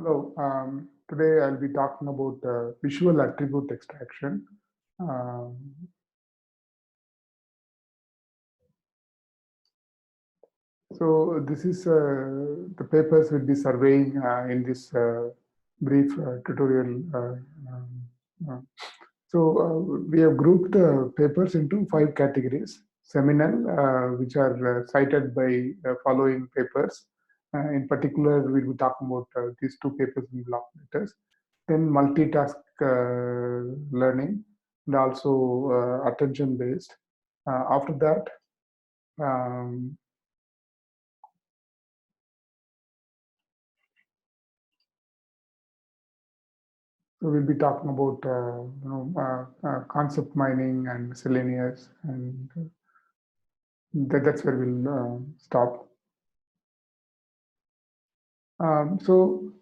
Hello. Today I'll be talking about visual attribute extraction. Um, so this is the papers we'll be surveying in this brief tutorial. Uh, we have grouped papers into 5 categories. Seminal, which are cited by following papers. In particular, we'll be talking about these 2 papers in block letters. Then multitask learning and also attention based. After that, um, so we'll be talking about concept mining and miscellaneous, and that's where we'll stop. So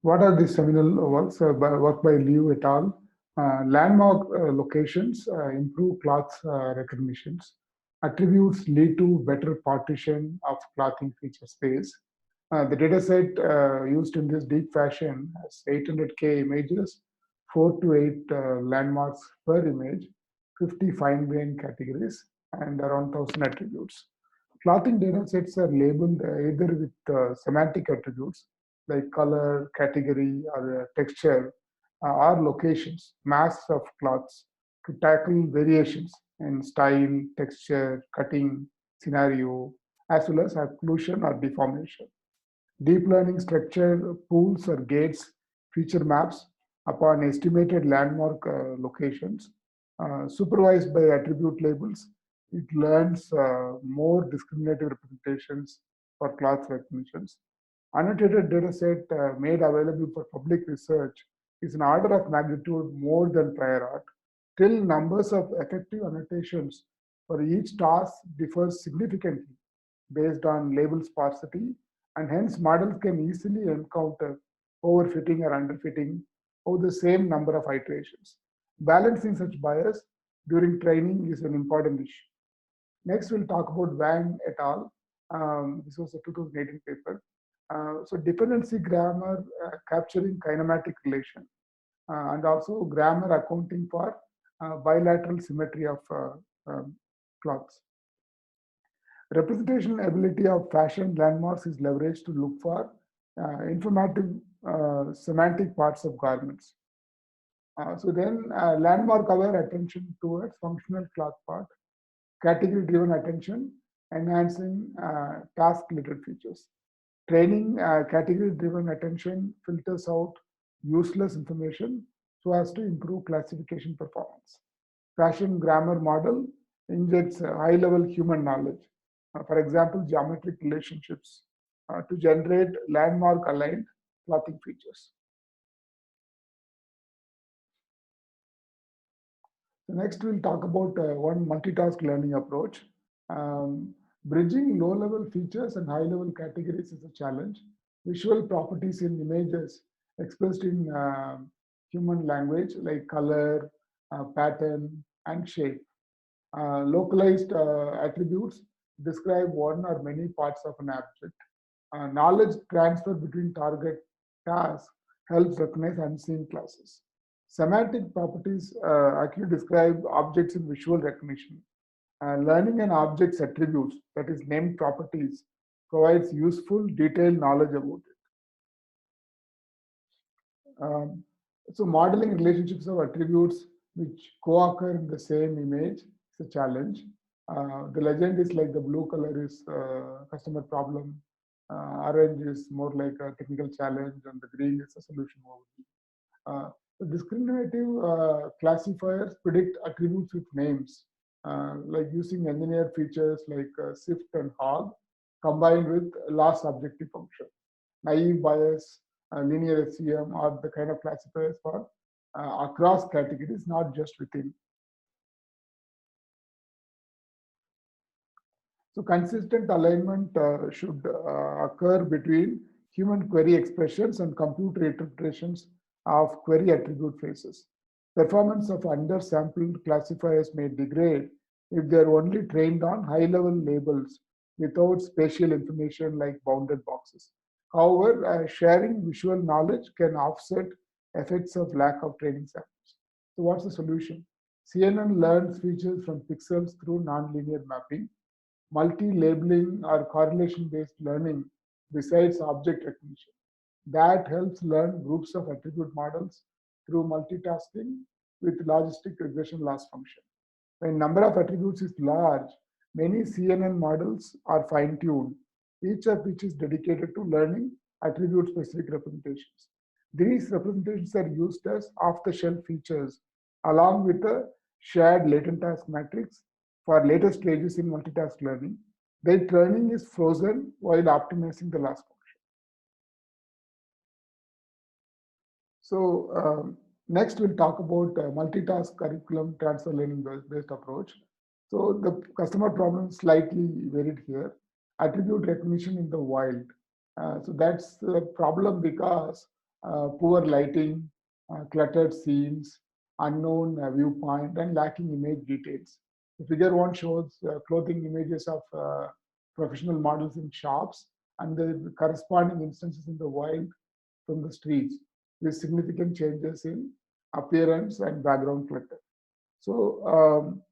what are these seminal works? Work by Liu et al. Landmark locations improve cloth recognitions. Attributes lead to better partition of clothing feature space. The dataset used in this deep fashion has 800K images, 4 to 8 landmarks per image, 50 fine-grained categories, and around 1,000 attributes. Clothing datasets are labeled either with semantic attributes like color, category, or texture, or locations, mass of cloths to tackle variations in style, texture, cutting, scenario, as well as occlusion or deformation. Deep learning structure pools or gates feature maps upon estimated landmark locations. Supervised by attribute labels, it learns more discriminative representations for class recognitions. Annotated dataset made available for public research is an order of magnitude more than prior art. Still, numbers of effective annotations for each task differs significantly based on label sparsity, and hence models can easily encounter overfitting or underfitting over the same number of iterations. Balancing such bias during training is an important issue. Next, we'll talk about Wang et al. This was a 2018 paper. So dependency grammar capturing kinematic relation and also grammar accounting for bilateral symmetry of clocks. Representation ability of fashion landmarks is leveraged to look for informative semantic parts of garments. Landmark aware attention towards functional cloth part, category driven attention, enhancing task related features. Training category driven attention filters out useless information so as to improve classification performance. Fashion grammar model injects high level human knowledge, for example, geometric relationships, to generate landmark aligned clothing features. So next, we'll talk about one multitask learning approach. Bridging low-level features and high-level categories is a challenge. Visual properties in images expressed in human language like color, pattern, and shape. Localized attributes describe one or many parts of an object. Knowledge transfer between target tasks helps recognize unseen classes. Semantic properties actually describe objects in visual recognition. Learning an object's attributes, that is, named properties, provides useful, detailed knowledge about it. So, modeling relationships of attributes which co-occur in the same image is a challenge. The legend is like the blue color is customer problem, orange is more like a technical challenge, and the green is a solution overview. The discriminative classifiers predict attributes with names, like using engineered features like SIFT and HOG combined with loss objective function. Naive bias, linear SCM are the kind of classifiers for across categories, not just within. So consistent alignment should occur between human query expressions and computer interpretations of query attribute phrases. Performance of undersampled classifiers may degrade if they are only trained on high-level labels without spatial information like bounded boxes. However, sharing visual knowledge can offset effects of lack of training samples. So what's the solution? CNN learns features from pixels through nonlinear mapping, multi-labeling or correlation-based learning besides object recognition. That helps learn groups of attribute models through multitasking with logistic regression loss function. When number of attributes is large, many CNN models are fine-tuned, each of which is dedicated to learning attribute-specific representations. These representations are used as off-the-shelf features along with a shared latent task matrix for later stages in multitask learning. Their training is frozen while optimizing the loss function. So next we'll talk about multitask curriculum transfer learning based approach. So the customer problem is slightly varied here. Attribute recognition in the wild. So that's the problem because poor lighting, cluttered scenes, unknown viewpoint, and lacking image details. The figure one shows clothing images of professional models in shops and the corresponding instances in the wild from the streets with significant changes in appearance and background clutter. So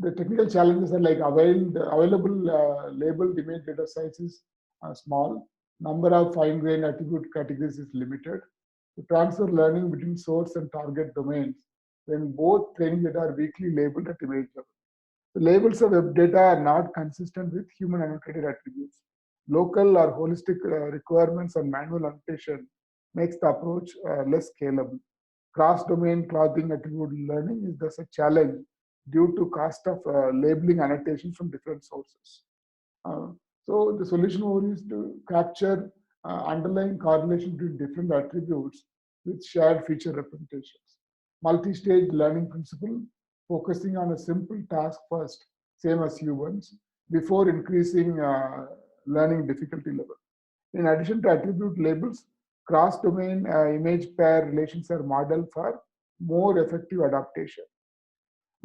the technical challenges are like available labeled image data sizes are small, number of fine-grained attribute categories is limited. The transfer learning between source and target domains when both training data are weakly labeled at image level. The labels of web data are not consistent with human annotated attributes. Local or holistic requirements and manual annotation makes the approach less scalable. Cross-domain clothing attribute learning is thus a challenge due to cost of labeling annotations from different sources. Uh, so the solution over is to capture underlying correlation between different attributes with shared feature representations. Multi-stage learning principle, focusing on a simple task first, same as humans, before increasing learning difficulty level. In addition to attribute labels, cross-domain image pair relations are modeled for more effective adaptation.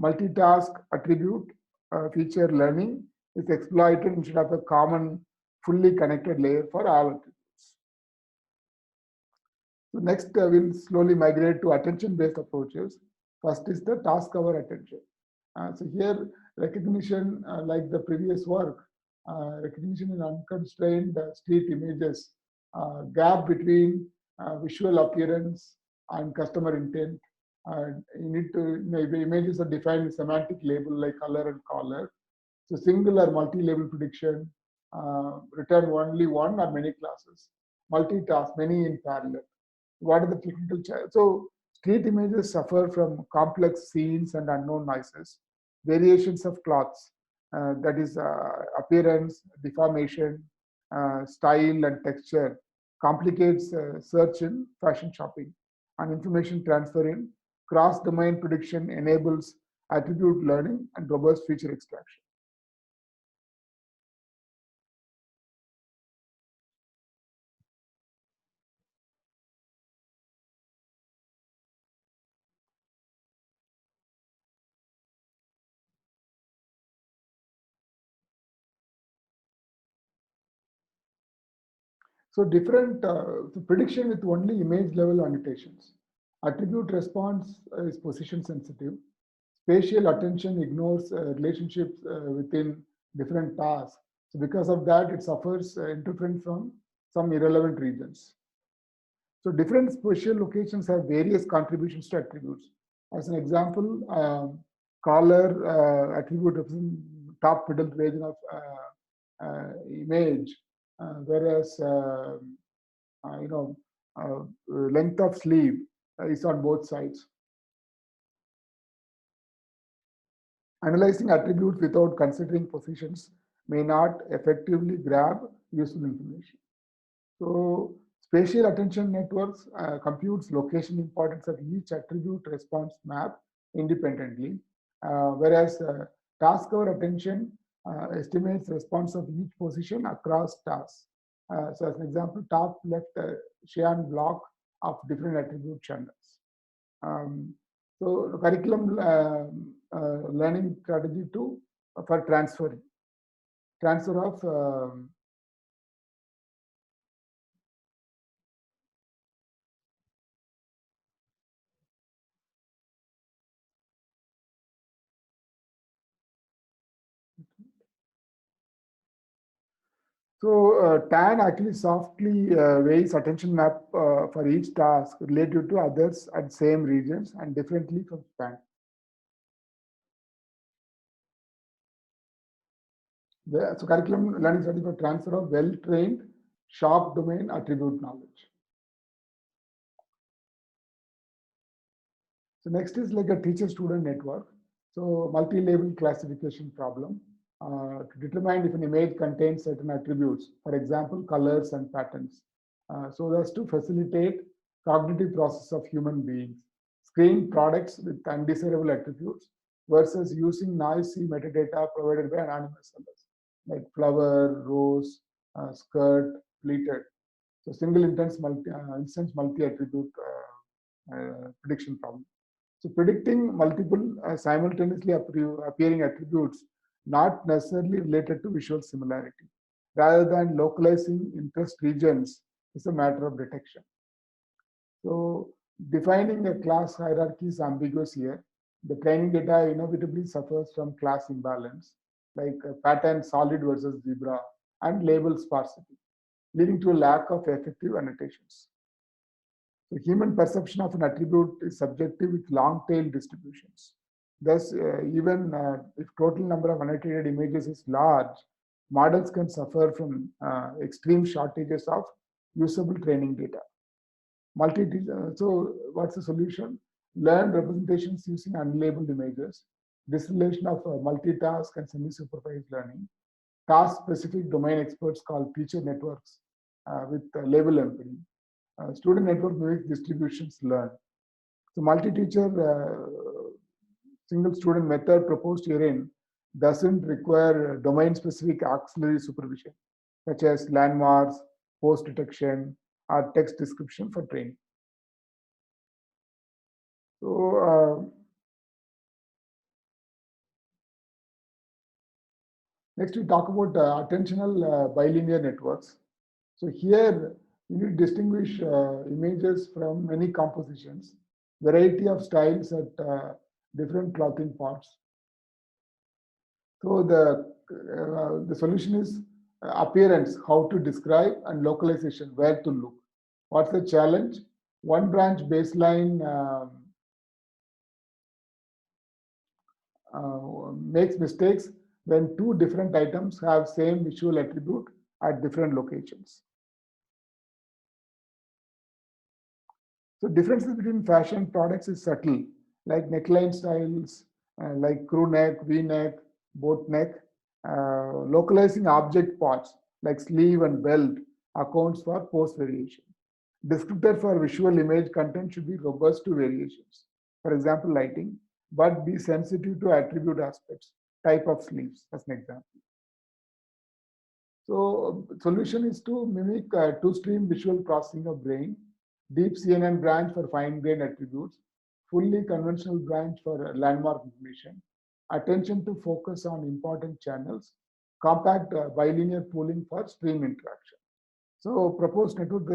Multitask attribute feature learning is exploited instead of a common, fully connected layer for all attributes. So next, we'll slowly migrate to attention-based approaches. First is the task hour attention. So here, recognition, like the previous work, recognition in unconstrained street images, gap between visual appearance and customer intent. You need to, the images are defined with semantic label like color and color. So single or multi-label prediction, return only one or many classes, multitask, many in parallel. What are the technical challenges? So street images suffer from complex scenes and unknown noises, variations of cloths, that is appearance, deformation, style and texture, complicates search in fashion shopping, and information transfer in cross-domain prediction enables attribute learning and robust feature extraction. So different prediction with only image level annotations. Attribute response is position sensitive. Spatial attention ignores relationships within different tasks. So because of that, it suffers interference from some irrelevant regions. So different spatial locations have various contributions to attributes. As an example, color attribute represents top middle region of image, whereas you know length of sleeve is on both sides. Analyzing attributes without considering positions may not effectively grab useful information. So spatial attention networks computes location importance of each attribute response map independently, whereas task hour attention estimates response of each position across tasks. So as an example, top left Cheyenne block of different attribute channels. So the curriculum learning strategy to for transfer of So TAN actually softly weighs attention map for each task related to others at same regions and differently from SPAN. So curriculum learning strategy for transfer of well-trained, sharp domain attribute knowledge. So next is like a teacher-student network. So multi-label classification problem to determine if an image contains certain attributes, for example, colors and patterns. So as to facilitate cognitive process of human beings, screen products with undesirable attributes versus using noisy metadata provided by anonymous sellers like flower, rose, skirt, pleated. So single instance multi-attribute prediction problem. So predicting multiple simultaneously appearing attributes not necessarily related to visual similarity, rather than localizing interest regions is a matter of detection. So defining a class hierarchy is ambiguous here. The training data inevitably suffers from class imbalance, like pattern solid versus zebra, and label sparsity, leading to a lack of effective annotations. So human perception of an attribute is subjective with long tail distributions. Thus, even if total number of annotated images is large, models can suffer from extreme shortages of usable training data. So what's the solution? Learn representations using unlabeled images, distillation of multitask and semi-supervised learning, task-specific domain experts called feature networks with label MPD. Student network mimics distributions learn. So multi-teacher single student method proposed herein doesn't require domain-specific auxiliary supervision, such as landmarks, post detection, or text description for training. So next we talk about attentional bilinear networks. So here you need to distinguish images from many compositions, variety of styles at different clothing parts. So the solution is appearance, how to describe, and localization, where to look. What's the challenge? One branch baseline makes mistakes when two different items have same visual attribute at different locations. So differences between fashion products is subtle, like neckline styles, like crew neck, V-neck, boat neck. Localizing object parts like sleeve and belt accounts for post variation. Descriptor for visual image content should be robust to variations. For example, lighting, but be sensitive to attribute aspects, type of sleeves, as an example. So solution is to mimic two-stream visual processing of brain, deep CNN branch for fine-grained attributes, fully conventional branch for landmark information, attention to focus on important channels, compact bilinear pooling for stream interaction. So proposed network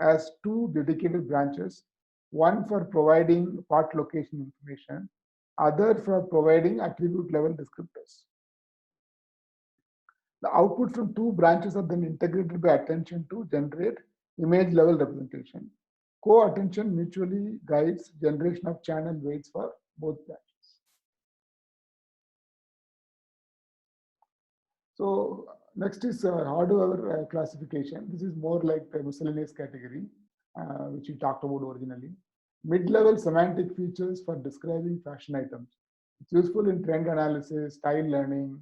has two dedicated branches, one for providing part location information, other for providing attribute level descriptors. The output from two branches are then integrated by attention to generate image level representation. Co-attention mutually guides generation of channel weights for both branches. So next is hardware classification. This is more like the miscellaneous category, which we talked about originally. Mid-level semantic features for describing fashion items. It's useful in trend analysis, style learning,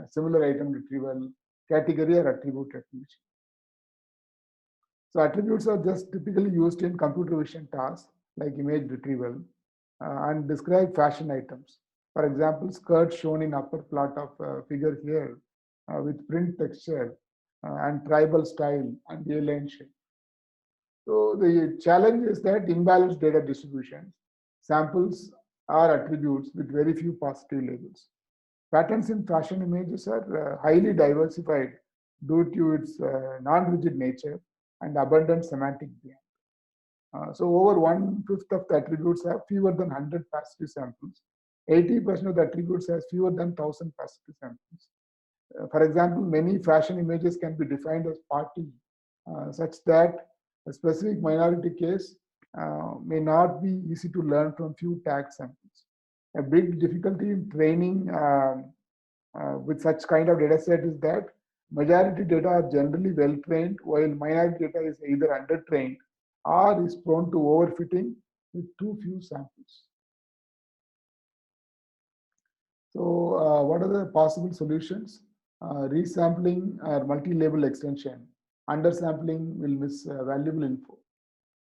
similar item retrieval, category or attribute recognition. So attributes are just typically used in computer vision tasks like image retrieval and describe fashion items. For example, skirt shown in upper plot of figure here with print texture and tribal style and A-line shape. So the challenge is that imbalanced data distribution. Samples are attributes with very few positive labels. Patterns in fashion images are highly diversified due to its non-rigid nature and abundant semantic depth. So over 1/5 of the attributes have fewer than 100 positive samples. 80% of the attributes has fewer than 1,000 positive samples. For example, many fashion images can be defined as party, such that a specific minority case may not be easy to learn from few tag samples. A big difficulty in training with such kind of data set is that majority data are generally well trained, while minority data is either undertrained or is prone to overfitting with too few samples. So, what are the possible solutions? Resampling or multi-label extension. Undersampling will miss valuable info.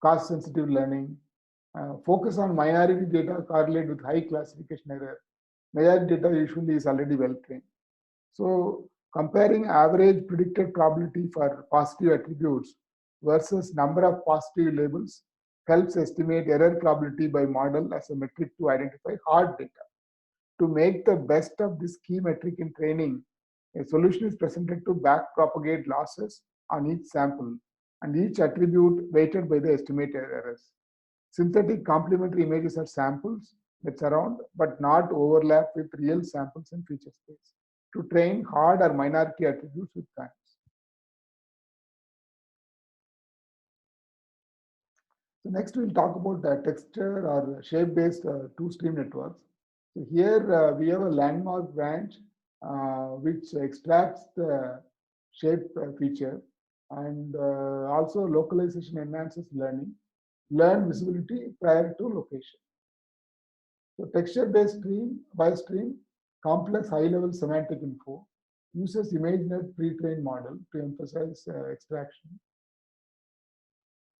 Cost-sensitive learning. Focus on minority data correlate with high classification error. Majority data usually is already well trained. So, comparing average predicted probability for positive attributes versus number of positive labels helps estimate error probability by model as a metric to identify hard data. To make the best of this key metric in training, a solution is presented to back-propagate losses on each sample and each attribute weighted by the estimated errors. Synthetic complementary images are samples that surround but not overlap with real samples in feature space to train hard or minority attributes with times. So next we'll talk about texture or shape-based two-stream networks. So here we have a landmark branch which extracts the shape feature, and also localization enhances learning, learn visibility prior to location. So texture-based stream by stream, complex high-level semantic info, uses ImageNet pre-trained model to emphasize extraction.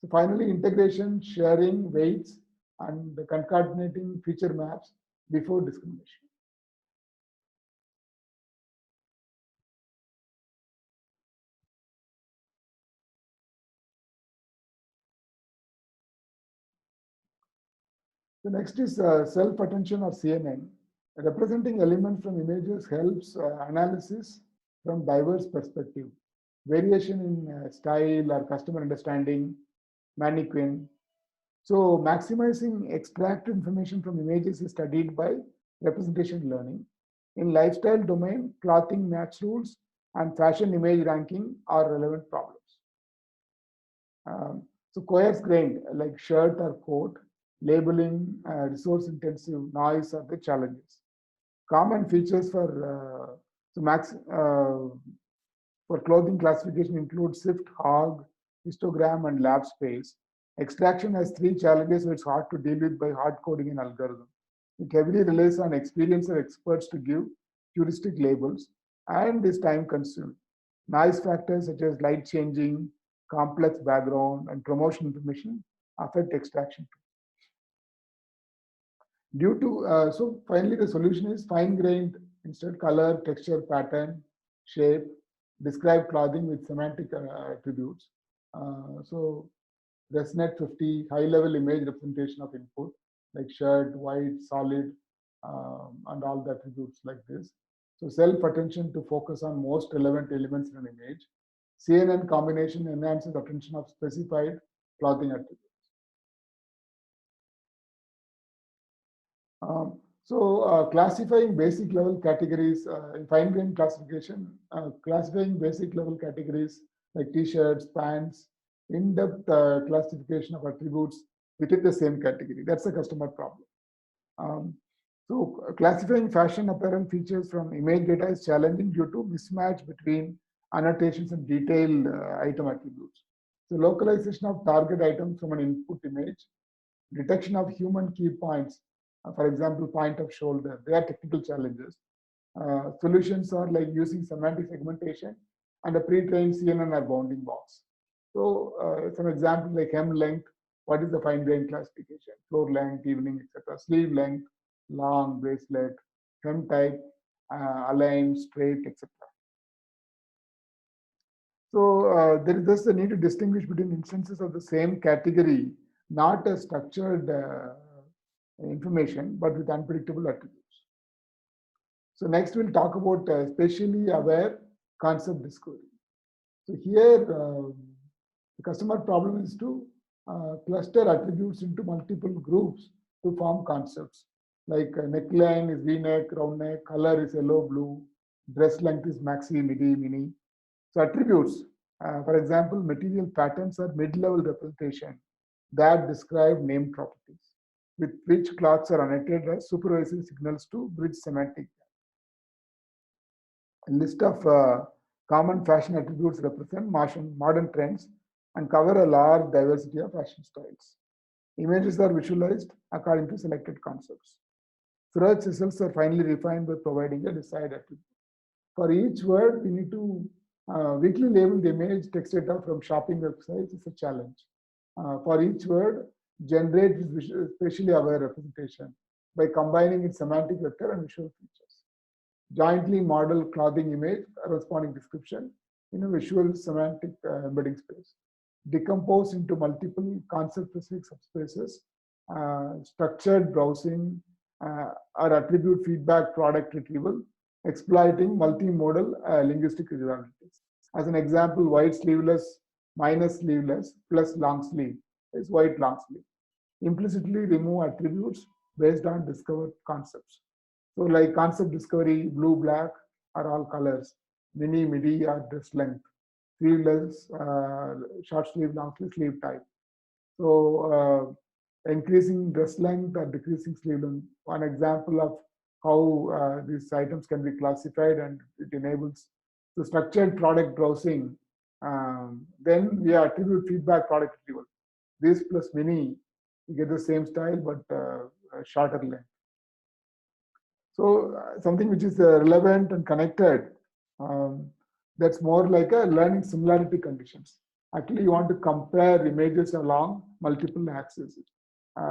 So finally, integration, sharing weights, and concatenating feature maps before discrimination. The next is self-attention or CNN. Representing elements from images helps analysis from diverse perspective. Variation in style or customer understanding, mannequin. So maximizing extract information from images is studied by representation learning. In lifestyle domain, clothing match rules and fashion image ranking are relevant problems. So coarse grained like shirt or coat, labeling, resource intensive, noise are the challenges. Common features for clothing classification include SIFT, HOG, histogram, and lab space. Extraction has three challenges, so it's hard to deal with by hard coding and algorithm. It heavily relies on experience of experts to give heuristic labels and is time consuming. Noise factors such as light changing, complex background, and promotion information affect extraction. So finally the solution is fine-grained instead color, texture, pattern, shape, describe clothing with semantic attributes. So ResNet 50, high-level image representation of input like shirt, white, solid, and all the attributes like this. So self-attention to focus on most relevant elements in an image. CNN combination enhances attention of specified clothing attributes. Classifying basic level categories in fine-grained classification, classifying basic level categories like t-shirts, pants, in-depth classification of attributes within the same category. That's a customer problem. Classifying fashion apparel features from image data is challenging due to mismatch between annotations and detailed item attributes. So localization of target items from an input image, detection of human key points, for example, point of shoulder, they are technical challenges. Solutions are like using semantic segmentation and a pre-trained CNN or bounding box. So some example like hem length, what is the fine grain classification? Floor length, evening, etc. Sleeve length, long, bracelet, hem type, aligned, straight, etc. So there is just a need to distinguish between instances of the same category, not a structured information, but with unpredictable attributes. So next we'll talk about spatially aware concept discovery. So here the customer problem is to cluster attributes into multiple groups to form concepts. Like neckline is V-neck, round neck, color is yellow, blue, dress length is maxi, midi, mini. So attributes, for example, material patterns are mid-level representation that describe name properties, with which cloths are annotated as supervisory signals to bridge semantic. A list of common fashion attributes represent modern trends and cover a large diversity of fashion styles. Images are visualized according to selected concepts. Search results are finally refined by providing a desired attribute. For each word, we need to weekly label the image text data from shopping websites is a challenge. For each word, generate spatially aware representation by combining its semantic vector and visual features. Jointly model clothing image corresponding description in a visual semantic embedding space. Decompose into multiple concept-specific subspaces, structured browsing, or attribute feedback product retrieval, exploiting multimodal linguistic redundancies. As an example, white sleeveless minus sleeveless plus long sleeve is white long sleeve. Implicitly remove attributes based on discovered concepts. So like concept discovery, blue, black are all colors. Mini, midi are dress length. Sleeveless, short sleeve, long sleeve, sleeve type. So increasing dress length or decreasing sleeve length. One example of how these items can be classified, and it enables the structured product browsing. Then we attribute feedback product retrieval. This plus mini, you get the same style but shorter length. So something which is relevant and connected, that's more like a learning similarity conditions. Actually, you want to compare images along multiple axes,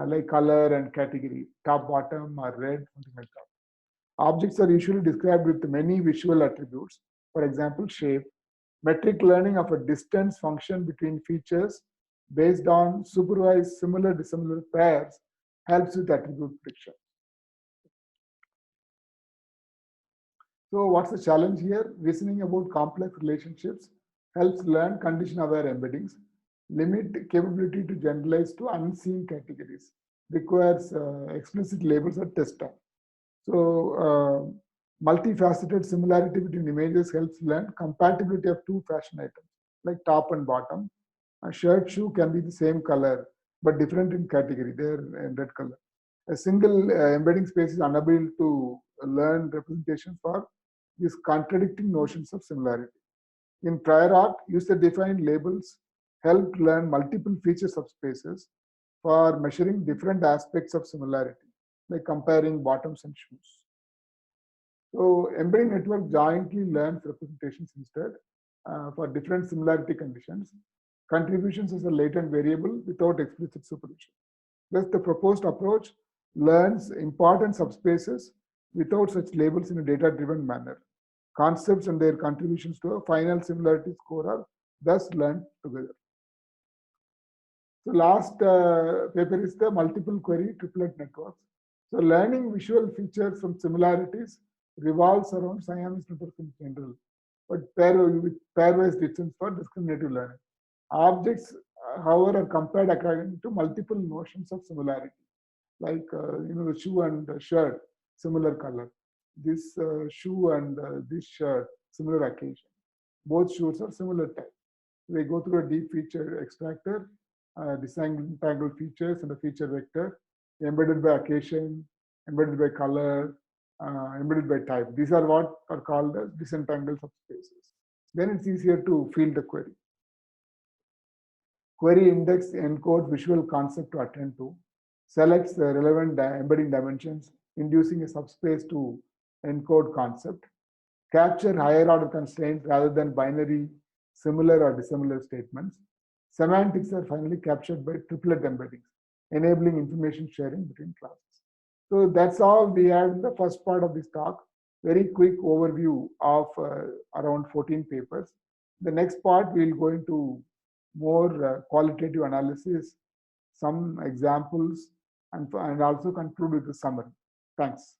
like color and category, top, bottom, or red, something like that. Objects are usually described with many visual attributes. For example, shape. Metric learning of a distance function between features based on supervised similar dissimilar pairs helps with attribute prediction. So what's the challenge here? Reasoning about complex relationships helps learn condition-aware embeddings, limit capability to generalize to unseen categories, requires explicit labels at test time. So multifaceted similarity between images helps learn compatibility of two fashion items, like top and bottom. A shirt shoe can be the same color, but different in category, they're in red color. A single embedding space is unable to learn representation for these contradicting notions of similarity. In prior art, user-defined labels helped learn multiple feature subspaces for measuring different aspects of similarity, like comparing bottoms and shoes. So embedding network jointly learns representations instead for different similarity conditions, contributions as a latent variable without explicit supervision. Thus, the proposed approach learns important subspaces without such labels in a data-driven manner. Concepts and their contributions to a final similarity score are thus learned together. So last paper is the multiple query triplet networks. So learning visual features from similarities revolves around Siamese networks in general, but with pairwise distance for discriminative learning. Objects, however, are compared according to multiple notions of similarity, like the shoe and the shirt, similar color. This shoe and this shirt, similar occasion. Both shoes are similar type. They go through a deep feature extractor, disentangled features and a feature vector, embedded by occasion, embedded by color, embedded by type. These are what are called as disentangled subspaces. Then it's easier to field the query. Query index encodes visual concept to attend to, selects the relevant embedding dimensions, inducing a subspace to encode concept, capture higher order constraints rather than binary similar or dissimilar statements. Semantics are finally captured by triplet embeddings, enabling information sharing between classes. So that's all we had in the first part of this talk. Very quick overview of around 14 papers. The next part we'll go into more qualitative analysis, some examples, and also conclude with the summary. Thanks.